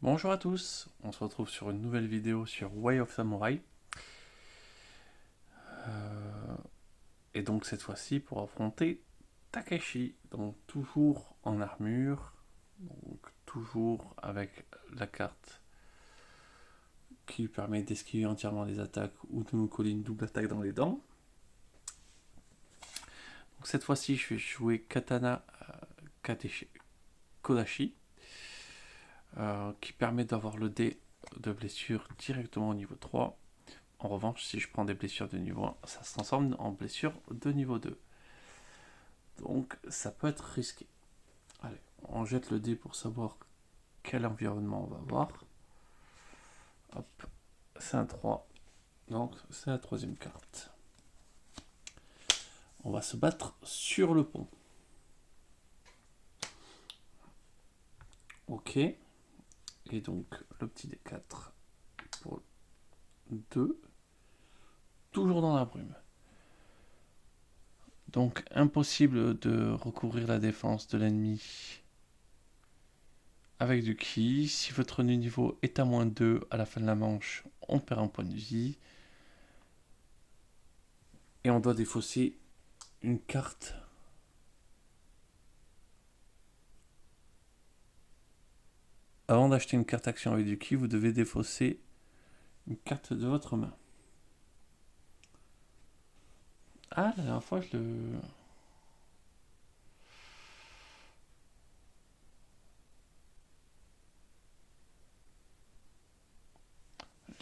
Bonjour à tous, on se retrouve sur une nouvelle vidéo sur Way of Samurai. Et donc cette fois-ci pour affronter Takeshi, donc toujours en armure, donc toujours avec la carte qui lui permet d'esquiver entièrement les attaques ou de nous coller une double attaque dans les dents. Donc cette fois-ci je vais jouer Katana Kodashi, qui permet d'avoir le dé de blessure directement au niveau 3. En revanche, si je prends des blessures de niveau 1, ça se transforme en blessure de niveau 2. Donc ça peut être risqué. Allez, on jette le dé pour savoir quel environnement on va avoir. Hop, c'est un 3. Donc c'est la troisième carte. On va se battre sur le pont. Ok. Et donc le petit D4 pour 2. Toujours dans la brume. Donc impossible de recouvrir la défense de l'ennemi avec du ki. Si votre niveau est à -2 à la fin de la manche, on perd un point de vie. Et on doit défausser une carte. Avant d'acheter une carte action avec du ki, vous devez défausser une carte de votre main. Ah, la dernière fois, je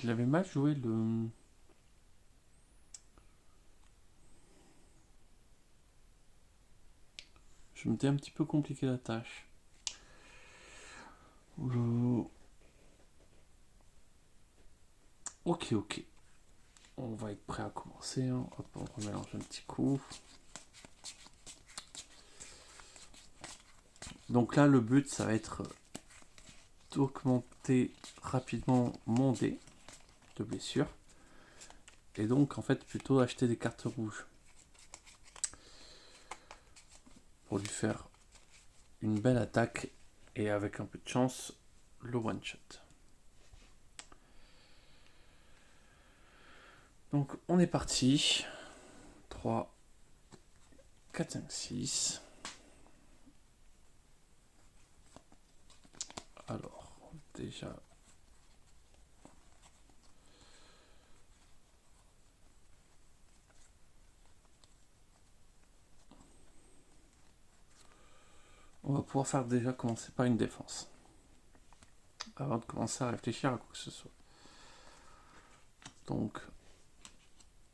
l'avais mal joué le... Je m'étais un petit peu compliqué la tâche. Ok. On va être prêt à commencer. Hein. Hop, on remélange un petit coup. Donc là, le but, ça va être d'augmenter rapidement mon dé de blessure. Et donc, en fait, plutôt acheter des cartes rouges. Pour lui faire une belle attaque. Et avec un peu de chance, le one-shot. Donc, on est parti. 3, 4, 5, 6. Alors, déjà... On va pouvoir faire déjà commencer par une défense. Avant de commencer à réfléchir à quoi que ce soit. Donc,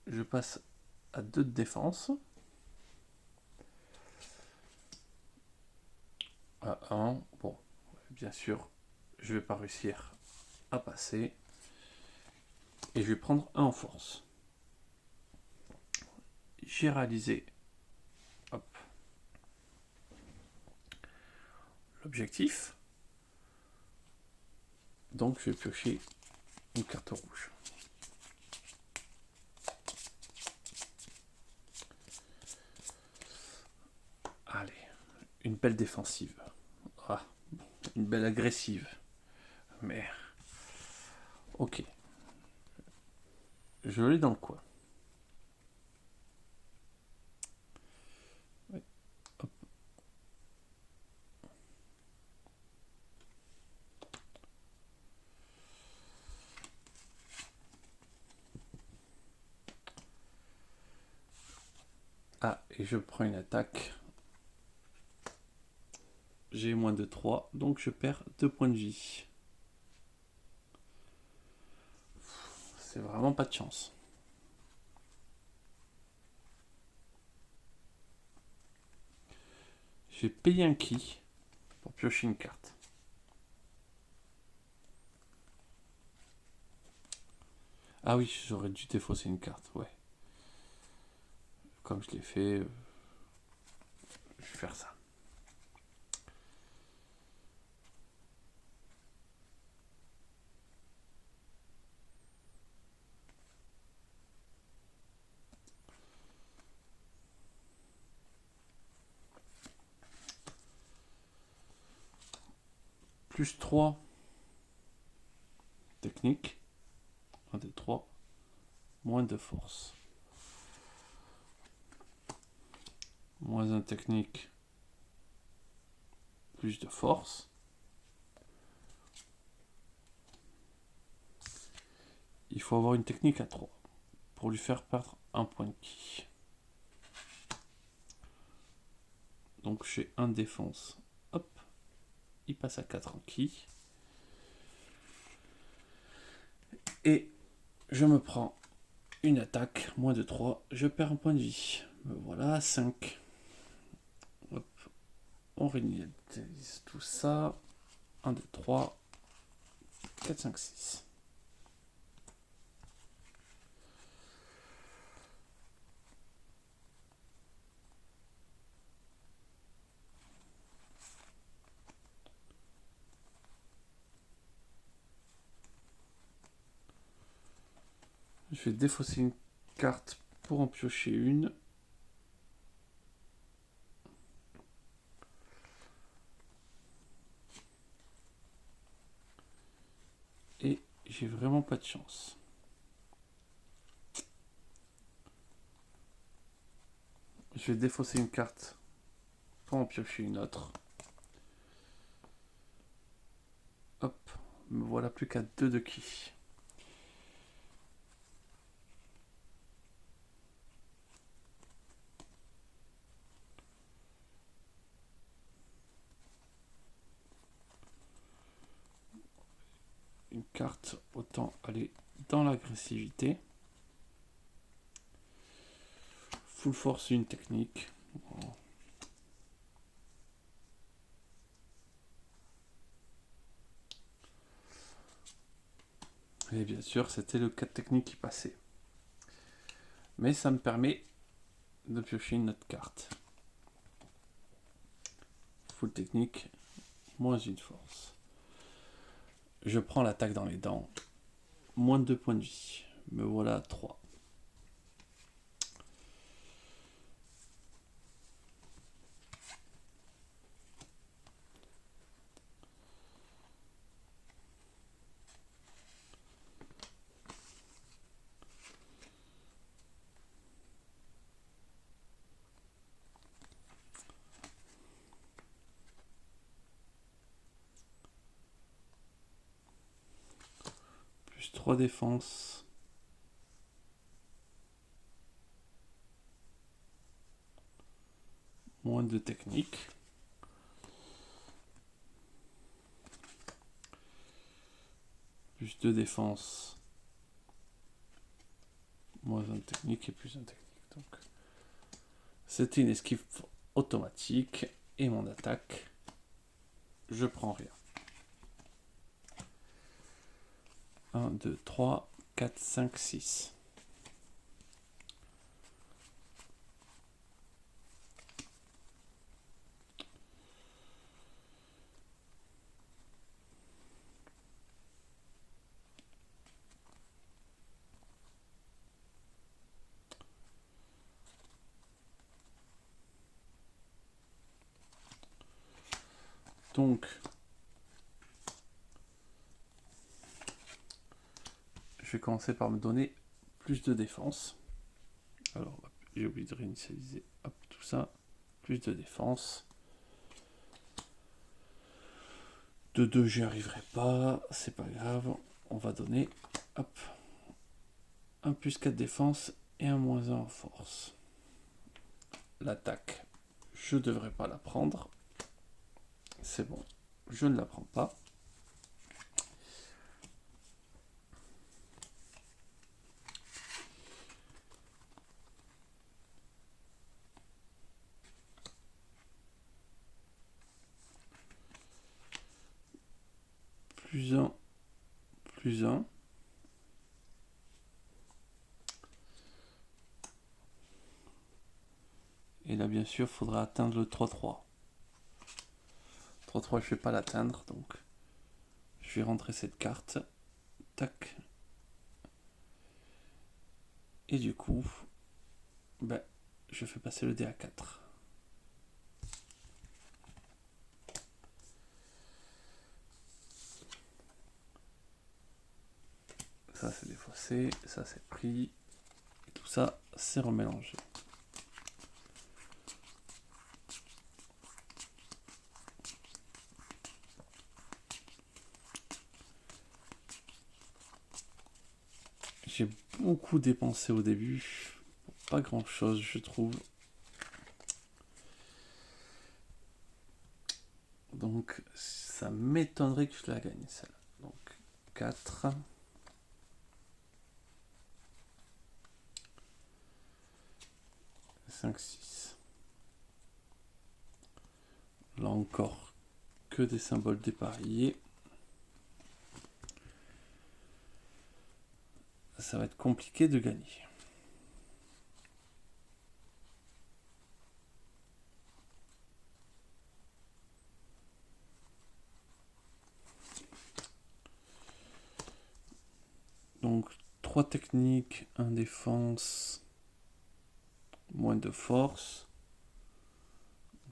je passe à 2 de défense. À 1. Bon, bien sûr, je vais pas réussir à passer. Et je vais prendre 1 en force. J'ai réalisé l'objectif. Donc, je vais piocher une carte rouge. Allez, une belle défensive. Ah, une belle agressive. Mais, ok. Je l'ai dans le coin. Oui. Hop. Ah, et je prends une attaque. J'ai moins de 3, donc je perds 2 points de vie. C'est vraiment pas de chance. Je vais payer un ki pour piocher une carte. Ah oui, j'aurais dû défausser une carte, ouais. Comme je l'ai fait, je vais faire ça. Plus 3 technique. 1, 2, 3. Moins de force. Moins 1 technique. Plus de force. Il faut avoir une technique à 3 pour lui faire perdre un point de ki. Donc j'ai 1 défense. Hop. Il passe à 4 en ki. Et je me prends une attaque, moins de 3. Je perds un point de vie. Me voilà, 5. Hop. On réinitialise tout ça. 1, 2, 3. 4, 5, 6. Je vais défausser une carte pour en piocher une. Et j'ai vraiment pas de chance. Je vais défausser une carte pour en piocher une autre. Hop, me voilà plus qu'à 2 de ki. Une carte, autant aller dans l'agressivité. Full force, une technique. Et bien sûr, c'était le 4 technique qui passait. Mais ça me permet de piocher une autre carte. Full technique, moins une force. Je prends l'attaque dans les dents. Moins de 2 points de vie. Me voilà à 3. Plus 3 défenses. Moins de technique. Plus 2 défenses. Moins 1 de technique et plus 1 technique. Donc, c'était une esquive automatique. Et mon attaque, je prends rien. 1, 2, 3, 4, 5, 6. Donc, je vais commencer par me donner plus de défense. Alors, j'ai oublié de réinitialiser tout ça. Plus de défense. De 2, j'y arriverai pas. C'est pas grave. On va donner un plus 4 défense et un moins 1 en force. L'attaque, je devrais pas la prendre. C'est bon, je ne la prends pas. Plus 1, plus 1. Et là, bien sûr, il faudra atteindre le 3-3. 3-3, je ne vais pas l'atteindre, donc je vais rentrer cette carte. Tac. Et du coup, je fais passer le dé à 4. Ça c'est défaussé, ça c'est pris. Et tout ça c'est remélangé. J'ai beaucoup dépensé au début. Pas grand chose je trouve. Donc ça m'étonnerait que je la gagne celle-là. Donc 4. 5, 6. Là encore, que des symboles dépareillés. Ça va être compliqué de gagner. Donc 3 techniques, 1 défense, moins de force,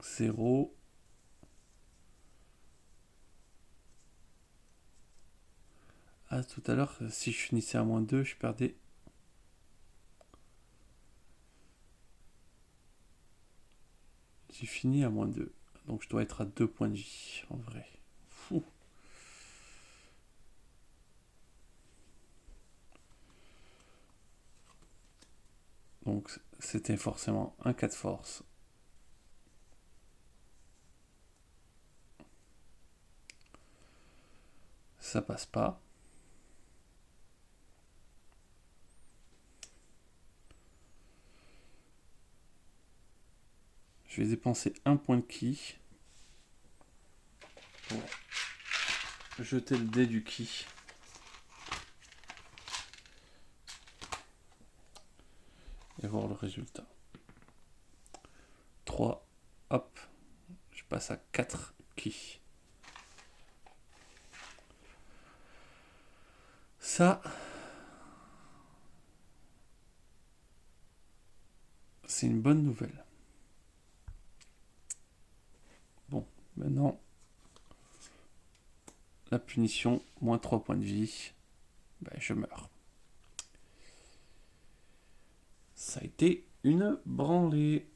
0. Ah, tout à l'heure, si je finissais à moins 2, je perdais. J'ai fini à moins 2. Donc je dois être à 2 points de vie, en vrai. Fou. Donc c'était forcément un 4 force. Ça passe pas. Je vais dépenser un point de ki pour jeter le dé du ki. Et voir le résultat. 3, hop, je passe à 4 ki. Ça, c'est une bonne nouvelle. Bon, maintenant, la punition, moins 3 points de vie, ben, je meurs. Ça a été une branlée.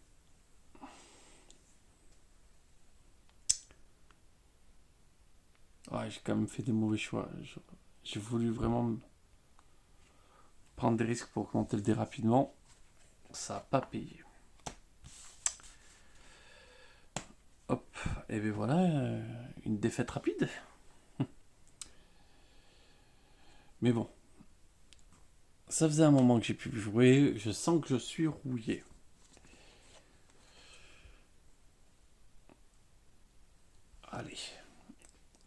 Ouais, j'ai quand même fait des mauvais choix. J'ai voulu vraiment prendre des risques pour augmenter le dé rapidement. Ça n'a pas payé. Hop, et bien voilà, une défaite rapide. Mais bon, ça faisait un moment que j'ai pu jouer, je sens que je suis rouillé. Allez,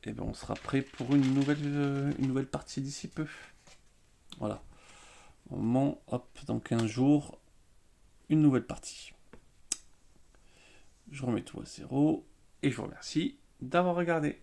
et bien on sera prêt pour une nouvelle partie d'ici peu. Voilà, au moment, hop, dans 15 jours, une nouvelle partie. Je remets tout à 0 et je vous remercie d'avoir regardé.